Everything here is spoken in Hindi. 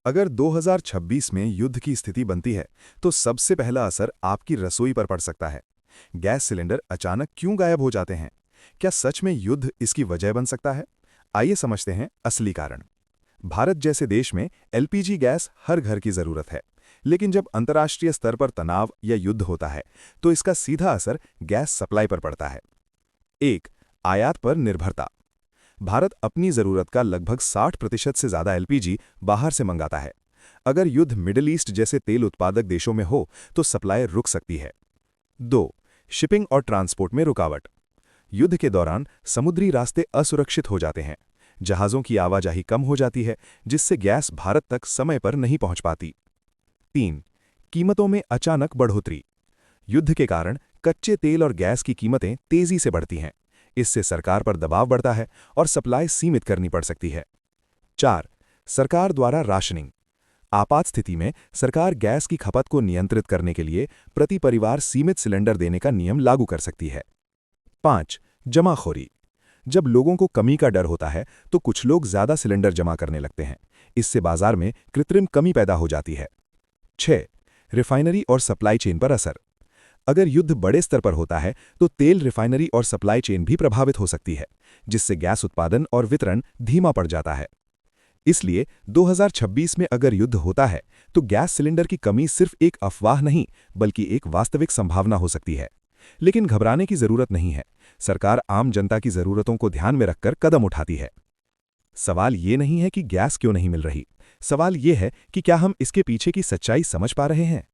अगर 2026 में युद्ध की स्थिति बनती है तो सबसे पहला असर आपकी रसोई पर पड़ सकता है। गैस सिलेंडर अचानक क्यों गायब हो जाते हैं? क्या सच में युद्ध इसकी वजह बन सकता है? आइए समझते हैं असली कारण। भारत जैसे देश में एलपीजी गैस हर घर की जरूरत है, लेकिन जब अंतर्राष्ट्रीय स्तर पर तनाव या युद्ध होता है तो इसका सीधा असर गैस सप्लाई पर पड़ता है। 1. आयात पर निर्भरता। भारत अपनी जरूरत का लगभग 60% से ज्यादा एलपीजी बाहर से मंगाता है। अगर युद्ध मिडिल ईस्ट जैसे तेल उत्पादक देशों में हो तो सप्लाई रुक सकती है। 2. शिपिंग और ट्रांसपोर्ट में रुकावट। युद्ध के दौरान समुद्री रास्ते असुरक्षित हो जाते हैं। जहाज़ों की आवाजाही कम हो जाती है, जिससे गैस भारत तक समय पर नहीं पहुंच पाती। 3. कीमतों में अचानक बढ़ोतरी। युद्ध के कारण कच्चे तेल और गैस की कीमतें तेजी से बढ़ती हैं। इससे सरकार पर दबाव बढ़ता है और सप्लाई सीमित करनी पड़ सकती है। 4. सरकार द्वारा राशनिंग। आपात स्थिति में सरकार गैस की खपत को नियंत्रित करने के लिए प्रति परिवार सीमित सिलेंडर देने का नियम लागू कर सकती है। 5. जमाखोरी। जब लोगों को कमी का डर होता है तो कुछ लोग ज्यादा सिलेंडर जमा करने लगते हैं। इससे बाजार में कृत्रिम कमी पैदा हो जाती है। 6. रिफाइनरी और सप्लाई चेन पर असर। अगर युद्ध बड़े स्तर पर होता है तो तेल रिफाइनरी और सप्लाई चेन भी प्रभावित हो सकती है, जिससे गैस उत्पादन और वितरण धीमा पड़ जाता है। इसलिए 2026 में अगर युद्ध होता है तो गैस सिलेंडर की कमी सिर्फ एक अफवाह नहीं बल्कि एक वास्तविक संभावना हो सकती है। लेकिन घबराने की जरूरत नहीं है। सरकार आम जनता की जरूरतों को ध्यान में रखकर कदम उठाती है। सवाल ये नहीं है कि गैस क्यों नहीं मिल रही, सवाल ये है कि क्या हम इसके पीछे की सच्चाई समझ पा रहे हैं।